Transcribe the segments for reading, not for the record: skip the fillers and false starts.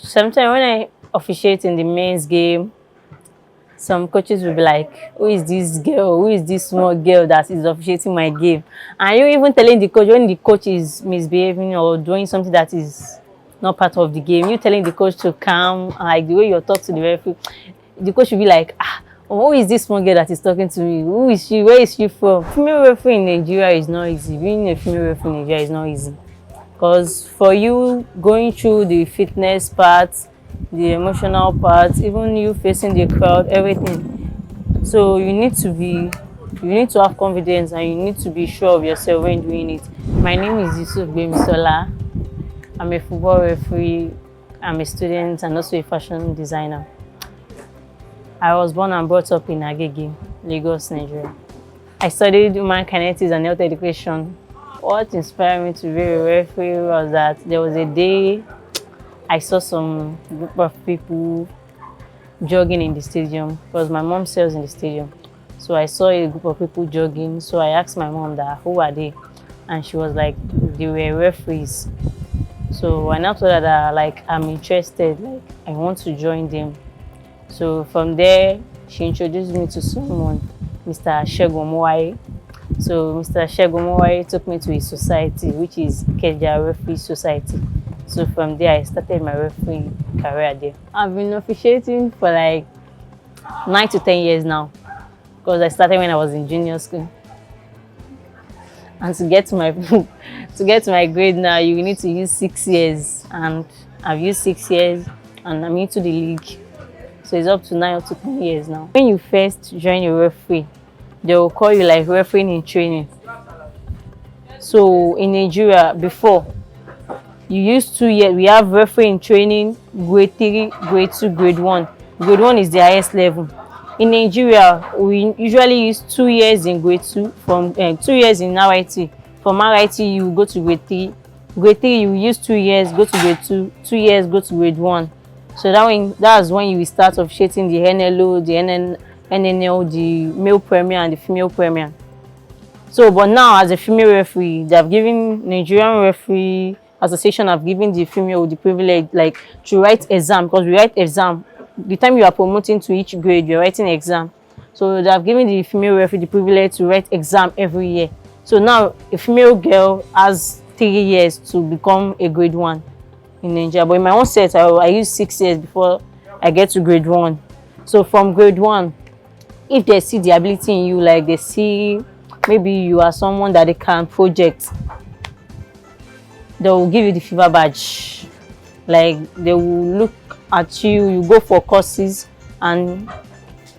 Sometimes when I officiate in the men's game, some coaches will be like, who is this girl? Who is this small girl that is officiating my game? And you even telling the coach when the coach is misbehaving or doing something that is not part of the game, you telling the coach to calm, like the way you talk to the referee, the coach will be like, who is this small girl that is talking to me? Who is she? Where is she from? Female referee in Nigeria is not easy. Being a female referee in Nigeria is not easy. Because for you going through the fitness part, the emotional part, even you facing the crowd, everything. So you need to have confidence and you need to be sure of yourself when doing it. My name is Yusuf Gbemisola. I'm a football referee, I'm a student and also a fashion designer. I was born and brought up in Agege, Lagos, Nigeria. I studied human kinetics and health education. What inspired me to be a referee was that there was a day I saw some group of people jogging in the stadium because my mom sells in the stadium. So I saw a group of people jogging. So I asked my mom that who are they? And she was like, they were referees. So I now told her that like I'm interested, like I want to join them. So from there, she introduced me to someone, Mr. Shegomwai. So Mr. Shegomwai took me to his society, which is Keja Referee Society. So from there, I started my referee career there. I've been officiating for like 9 to 10 years now, because I started when I was in junior school. And to get to my grade now, you need to use 6 years, and I've used 6 years, and I'm into the league. So it's up to 9 or 10 years now. When you first join a referee, they will call you like refereeing in training. So in Nigeria, before, you use 2 years. We have referee in training, grade 3, grade 2, grade 1. Grade 1 is the highest level. In Nigeria, we usually use 2 years in grade 2, from 2 years in RIT. From RIT, you go to grade 3. Grade 3, you use 2 years, go to grade 2. 2 years, go to grade 1. So that's when you will start officiating the NLO, the NNL, the male premier and the female premier. So, but now as a female referee, they have given Nigerian Referee Association have given the female the privilege like to write exam, because we write exam. The time you are promoting to each grade, you're writing exam. So they have given the female referee the privilege to write exam every year. So now a female girl has 3 years to become a grade 1 in Nigeria. But in my own set, I use 6 years before I get to grade 1. So from grade 1, if they see the ability in you, like they see maybe you are someone that they can project, they will give you the fever badge. Like they will look at you, you go for courses, and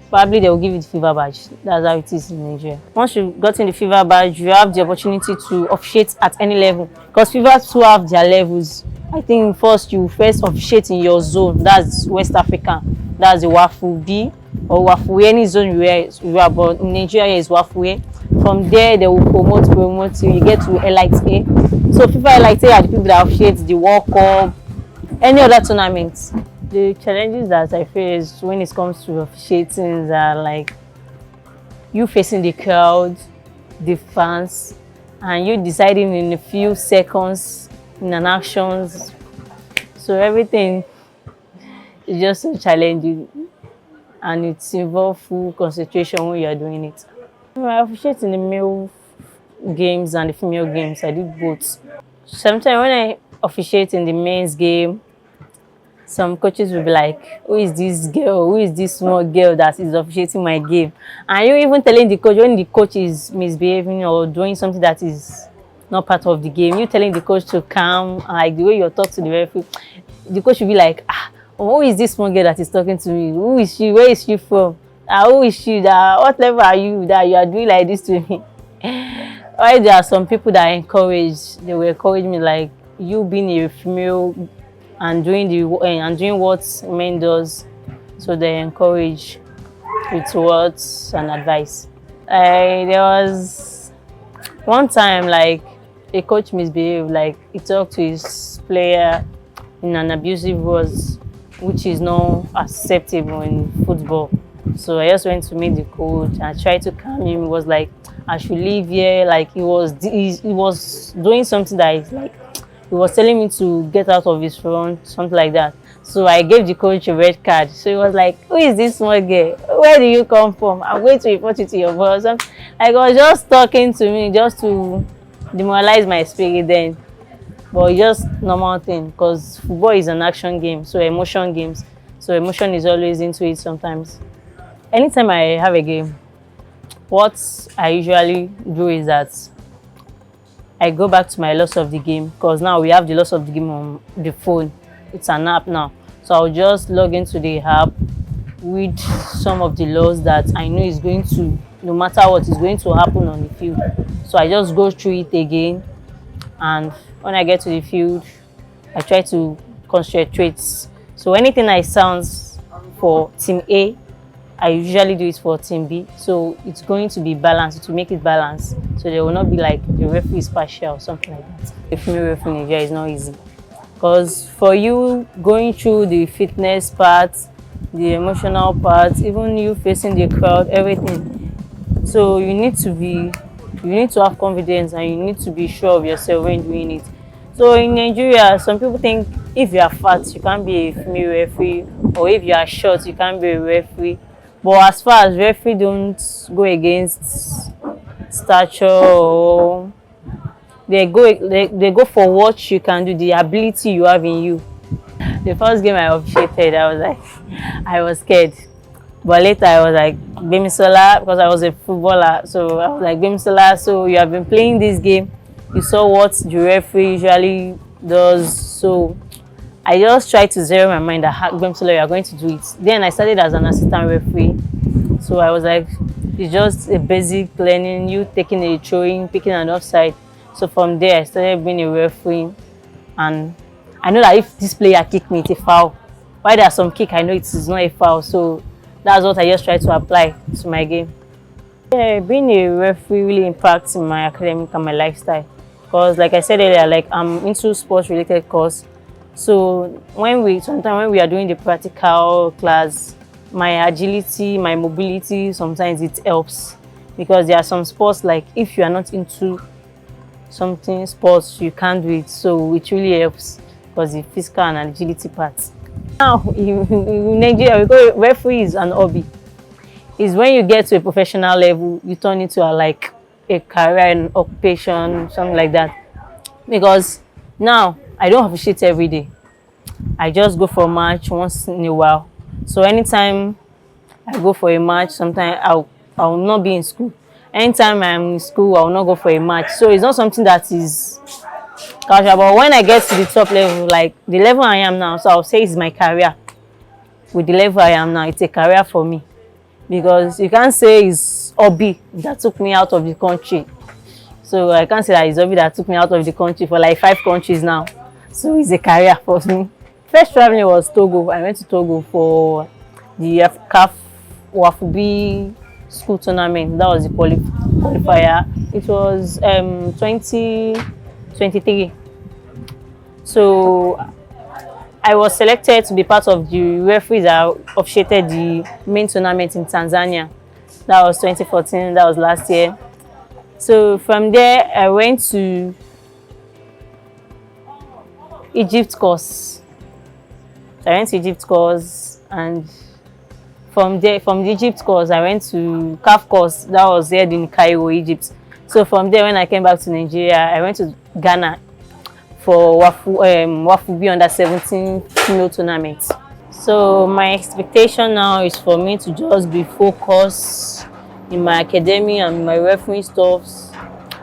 probably they will give you the fever badge. That's how it is in Nigeria. Once you got in the fever badge, you have the opportunity to officiate at any level, because fevers too have their levels. I think first you officiate in your zone, that's West Africa, that's the Wafu B or Wafu, any zone you are, but in Nigeria is Wafu. From there they will promote you get to Elite A. So FIFA Elite A are the people that officiate the World Cup, any other tournaments. The challenges that I face when it comes to officiating are like you facing the crowd, the fans, and you deciding in a few seconds in an actions. So everything is just so challenging, and it involves full concentration when you are doing it. I officiate in the male games and the female games. I did both. Sometimes when I officiate in the men's game, some coaches will be like, who is this girl? Who is this small girl that is officiating my game? And you even telling the coach when the coach is misbehaving or doing something that is not part of the game, you telling the coach to calm, like the way you talk to the referee, the coach will be like, who is this small girl that is talking to me? Who is she? Where is she from? Who is she? What level are you that you are doing like this to me? Why there are some people that they will encourage me, like you being a female and doing what men does. So they encourage with words and advice. There was one time like a coach misbehaved, like he talked to his player in an abusive words, which is not acceptable in football. So I just went to meet the coach and I tried to calm him. He was like, I should leave here. Like he was doing something that is like, he was telling me to get out of his front, something like that. So I gave the coach a red card. So he was like, "Who is this small girl? Where do you come from? I'm going to report you to your boss." Like, he was just talking to me just to demoralize my spirit then. But just normal thing, because football is an action game, so emotion games. So emotion is always into it sometimes. Anytime I have a game, what I usually do is that I go back to my loss of the game, because now we have the loss of the game on the phone. It's an app now. So I'll just log into the app, read some of the laws that I know is going to, no matter what is going to happen on the field. So I just go through it again, and when I get to the field, I try to concentrate. So anything I sounds for team A, I usually do it for team B. So it's going to be balanced, to make it balanced. So there will not be like the referee is partial or something like that. The female referee in Nigeria is not easy, because for you going through the fitness part, the emotional part, even you facing the crowd, everything. So you need to have confidence, and you need to be sure of yourself when doing it. So in Nigeria, some people think if you are fat, you can't be a female referee, or if you are short, you can't be a referee. But as far as referee don't go against stature, or they go for what you can do, the ability you have in you. The first game I officiated, I was scared. But later I was like, Gbemisola, because I was a footballer. So I was like, Gbemisola, so you have been playing this game. You saw what the referee usually does. So I just tried to zero my mind that Gbemisola, you are going to do it. Then I started as an assistant referee. So I was like, it's just a basic learning, you taking a throwing, picking an offside. So from there I started being a referee. And I know that if this player kick me, it's a foul. While there are some kick, I know it is not a foul. So that's what I just try to apply to my game. Yeah, being a referee really impacts in my academic and my lifestyle, because like I said earlier, like I'm into sports related course. So sometimes when we are doing the practical class, my agility, my mobility, sometimes it helps, because there are some sports like if you are not into something sports, you can't do it. So it really helps, because the physical and agility parts. Now in Nigeria, we call referee is an hobby. Is when you get to a professional level, you turn into like a career and occupation, something like that. Because now I don't officiate every day. I just go for a match once in a while. So anytime I go for a match, sometimes I'll not be in school. Anytime I'm in school, I'll not go for a match. So it's not something that is casual. But when I get to the top level, like the level I am now, so I'll say it's my career. With the level I am now, it's a career for me. Because you can't say it's hobby that took me out of the country. So I can't say that it's hobby that took me out of the country for like 5 countries now. So it's a career for me. First traveling was Togo. I went to Togo for the CAF Wafubi school tournament. That was the qualifier. It was 2023. So I was selected to be part of the referees that officiated the main tournament in Tanzania. That was 2014, that was last year. So from there, I went to Egypt course. So I went to Egypt course, and from there, from the Egypt course, I went to CAF course. That was held in Cairo, Egypt. So from there, when I came back to Nigeria, I went to Ghana for Wafubi under 17 female tournament. So my expectation now is for me to just be focused in my academy and my refereeing stuffs,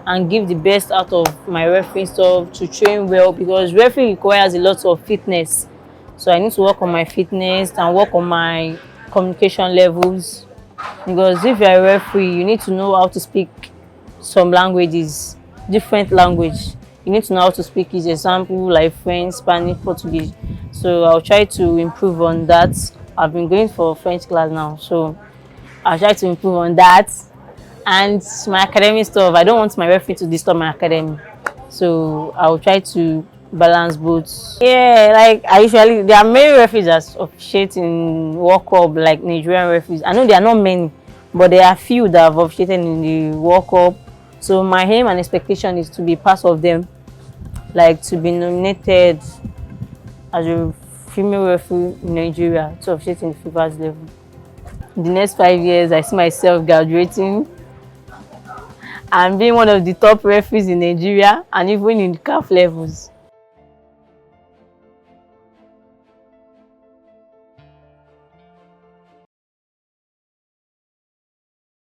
and give the best out of my refereeing stuff, to train well, because referee requires a lot of fitness. So I need to work on my fitness and work on my communication levels, because if you're a referee, you need to know how to speak some languages, different language. You need to know how to speak each example like French, Spanish, Portuguese. So I'll try to improve on that. I've been going for French class now, so I'll try to improve on that. And my academic stuff, I don't want my referee to disturb my academy, so I'll try to balance both. Yeah, like there are many referees that officiate in World Cup, like Nigerian referees. I know there are not many, but there are few that have officiated in the World Cup. So my aim and expectation is to be part of them, like to be nominated as a female referee in Nigeria to officiate in the FIBA's level. In the next 5 years, I see myself graduating and being one of the top referees in Nigeria and even in the CAF levels.